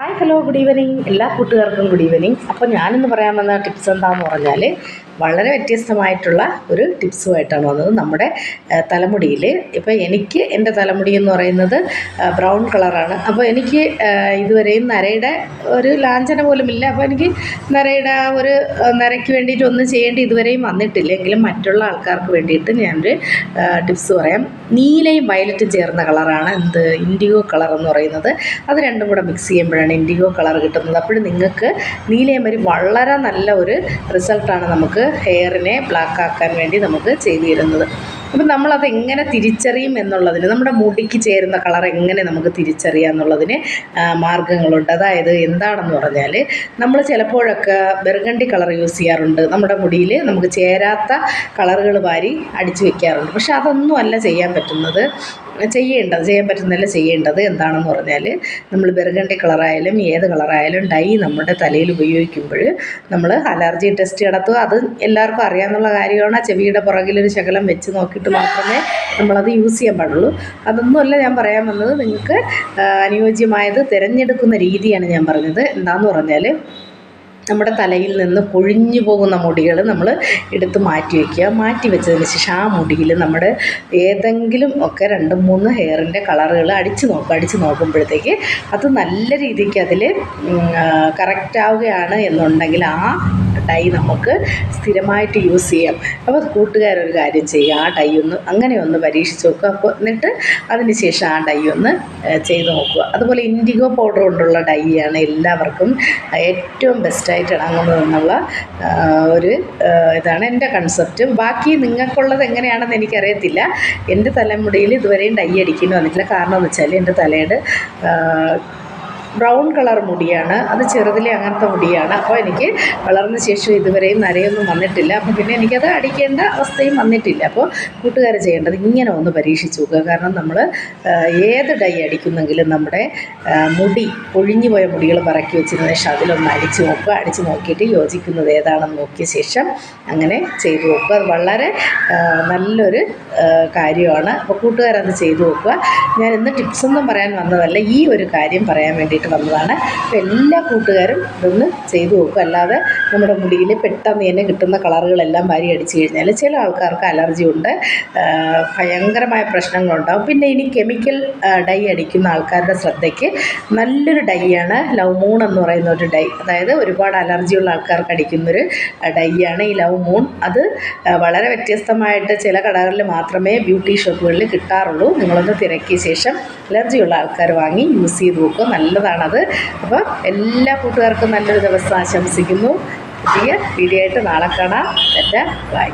Hi hello good evening. എല്ലാ കൂട്ടുകാർക്കും good evening. അപ്പോൾ ഞാനിന്ന് പറയാൻ വന്ന ടിപ്സ് എന്താണെന്ന് പറഞ്ഞാൽ വളരെ വ്യത്യസ്തമായിട്ടുള്ള ഒരു ടിപ്സുമായിട്ടാണ് വന്നത്. നമ്മുടെ തലമുടിയിൽ ഇപ്പോൾ എനിക്ക് എൻ്റെ തലമുടി എന്ന് പറയുന്നത് ബ്രൗൺ കളറാണ്. അപ്പോൾ എനിക്ക് ഇതുവരെയും നരയുടെ ഒരു ലാഞ്ചന പോലുമില്ല. അപ്പോൾ എനിക്ക് നരയുടെ ഒരു നരയ്ക്ക് വേണ്ടിയിട്ട് ഒന്നും ചെയ്യേണ്ടി ഇതുവരെയും വന്നിട്ടില്ല. എങ്കിലും മറ്റുള്ള ആൾക്കാർക്ക് വേണ്ടിയിട്ട് ഞാനൊരു ടിപ്സ് പറയാം. നീലയും വയലറ്റും ചേർന്ന കളറാണ് ഇൻഡിഗോ കളർ എന്ന് പറയുന്നത്. അത് രണ്ടും കൂടെ മിക്സ് ചെയ്യുമ്പോഴാണ് ഇൻഡിഗോ കളർ കിട്ടുന്നത്. അപ്പോൾ നിങ്ങൾക്ക് നീലയും വരി വളരെ നല്ല ഒരു റിസൾട്ടാണ് നമുക്ക് ഹെയറിനെ ബ്ലാക്ക് ആക്കാൻ വേണ്ടി നമുക്ക് ചെയ്തു തരുന്നത്. അപ്പം നമ്മളത് എങ്ങനെ തിരിച്ചറിയും എന്നുള്ളതിന്, നമ്മുടെ മുടിക്ക് ചേരുന്ന കളർ എങ്ങനെ നമുക്ക് തിരിച്ചറിയാം എന്നുള്ളതിന് മാർഗ്ഗങ്ങളുണ്ട്. അതായത് എന്താണെന്ന് പറഞ്ഞാൽ, നമ്മൾ ചിലപ്പോഴൊക്കെ ബർഗണ്ടി കളർ യൂസ് ചെയ്യാറുണ്ട്. നമ്മുടെ മുടിയിൽ നമുക്ക് ചേരാത്ത കളറുകൾ വാരി അടിച്ചു വെക്കാറുണ്ട്. പക്ഷെ അതൊന്നും അല്ല ചെയ്യാൻ ചെയ്യേണ്ടത് എന്താണെന്ന് പറഞ്ഞാൽ, നമ്മൾ ബർഗണ്ടി കളറായാലും ഏത് കളറായാലും ഡൈ നമ്മുടെ തലയിൽ ഉപയോഗിക്കുമ്പോൾ നമ്മൾ അലർജി ടെസ്റ്റ് നടത്തുക. അത് എല്ലാവർക്കും അറിയാവുന്ന കാര്യമാണ്. ചെവിയുടെ പുറകിലൊരു ശകലം വെച്ച് നോക്കിയിട്ട് മാത്രമേ നമ്മളത് യൂസ് ചെയ്യാൻ പാടുള്ളൂ. അതൊന്നുമല്ല ഞാൻ പറയാൻ വന്നത്. നിങ്ങൾക്ക് അനുയോജ്യമായത് തിരഞ്ഞെടുക്കുന്ന രീതിയാണ് ഞാൻ പറഞ്ഞത്. എന്താണെന്ന് പറഞ്ഞാൽ, നമ്മുടെ തലയിൽ നിന്ന് കൊഴിഞ്ഞു പോകുന്ന മുടികൾ നമ്മൾ എടുത്ത് മാറ്റി വയ്ക്കുക. മാറ്റി വെച്ചതിന് ശേഷം ആ മുടിയിൽ നമ്മുടെ ഏതെങ്കിലും ഒക്കെ 2-3 ഹെയറിൻ്റെ കളറുകൾ അടിച്ച് നോക്കുമ്പോഴത്തേക്ക് അത് നല്ല രീതിക്ക് അതിൽ കറക്റ്റാവുകയാണ് എന്നുണ്ടെങ്കിൽ ആ ഡൈ നമുക്ക് സ്ഥിരമായിട്ട് യൂസ് ചെയ്യാം. അപ്പോൾ കൂട്ടുകാരൊരു കാര്യം ചെയ്യുക, ആ ഡൈ ഒന്ന് പരീക്ഷിച്ച് നോക്കുക. അപ്പോൾ എന്നിട്ട് അതിന് ശേഷം ആ ഡൈ ഒന്ന് ചെയ്ത് നോക്കുക. അതുപോലെ ഇൻഡിഗോ പൗഡർ കൊണ്ടുള്ള ഡൈ ആണ് എല്ലാവർക്കും ഏറ്റവും ബെസ്റ്റായിട്ട് ഇണങ്ങുന്നതെന്നുള്ള ഒരു ഇതാണ് എൻ്റെ കൺസെപ്റ്റ്. ബാക്കി നിങ്ങൾക്കുള്ളത് എങ്ങനെയാണെന്ന് എനിക്കറിയത്തില്ല. എൻ്റെ തലമുടിയിൽ ഇതുവരെയും ഡൈ അടിക്കേണ്ടി വന്നിട്ടില്ല. കാരണം എന്ന് വെച്ചാൽ എൻ്റെ തലയുടെ ബ്രൗൺ കളർ മുടിയാണ്. അത് ചെറുതിലെ അങ്ങനത്തെ മുടിയാണ്. അപ്പോൾ എനിക്ക് വളർന്ന ശേഷം ഇതുവരെയും നരയൊന്നും വന്നിട്ടില്ല. അപ്പോൾ പിന്നെ എനിക്കത് അടിക്കേണ്ട അവസ്ഥയും വന്നിട്ടില്ല. അപ്പോൾ കൂട്ടുകാർ ചെയ്യേണ്ടത് ഇങ്ങനെ ഒന്ന് പരീക്ഷിച്ച് നോക്കുക. കാരണം നമ്മൾ ഏത് ഡൈ അടിക്കുന്നെങ്കിലും നമ്മുടെ മുടി പൊഴിഞ്ഞു പോയ മുടികൾ പറക്കി വെച്ചതിന് ശേഷം അതിലൊന്ന് അടിച്ച് നോക്കുക. അടിച്ച് നോക്കിയിട്ട് യോജിക്കുന്നത് ഏതാണെന്ന് നോക്കിയ ശേഷം അങ്ങനെ ചെയ്തു നോക്കുക. അത് വളരെ നല്ലൊരു കാര്യമാണ്. അപ്പോൾ കൂട്ടുകാരത് ചെയ്തു നോക്കുക. ഞാൻ ഇന്ന് ടിപ്സൊന്നും പറയാൻ വന്നതല്ല, ഈ ഒരു കാര്യം പറയാൻ വേണ്ടിയിട്ട് വന്നതാണ്. അപ്പോൾ എല്ലാ കൂട്ടുകാരും ഇതൊന്ന് ചെയ്തു നോക്കുക. അല്ലാതെ നമ്മുടെ മുടിയിൽ പെട്ടെന്ന് തന്നെ കിട്ടുന്ന കളറുകളെല്ലാം വാരി അടിച്ചു കഴിഞ്ഞാൽ ചില ആൾക്കാർക്ക് അലർജി ഉണ്ട്, ഭയങ്കരമായ പ്രശ്നങ്ങളുണ്ടാകും. പിന്നെ ഇനി കെമിക്കൽ ഡൈ അടിക്കുന്ന ആൾക്കാരുടെ ശ്രദ്ധയ്ക്ക് നല്ലൊരു ഡൈയാണ് ലവ് മൂൺ എന്ന് പറയുന്ന ഒരു ഡൈ. അതായത് ഒരുപാട് അലർജിയുള്ള ആൾക്കാർക്ക് അടിക്കുന്നൊരു ഡൈയാണ് ഈ ലവ് മൂൺ. അത് വളരെ വ്യത്യസ്തമായിട്ട് ചില കടകളിൽ മാത്രമേ ബ്യൂട്ടി ഷോപ്പുകളിൽ കിട്ടാറുള്ളൂ. നിങ്ങളൊന്ന് തിരക്കിയ ശേഷം അലർജിയുള്ള ആൾക്കാർ വാങ്ങി യൂസ് ചെയ്ത് നോക്കുക. നല്ലതാണത്. അപ്പോൾ എല്ലാ കൂട്ടുകാർക്കും നല്ലൊരു ദിവസം ആശംസിക്കുന്നു. പുതിയ വീഡിയോ ആയിട്ട് നാളെ കാണാം. ബൈ.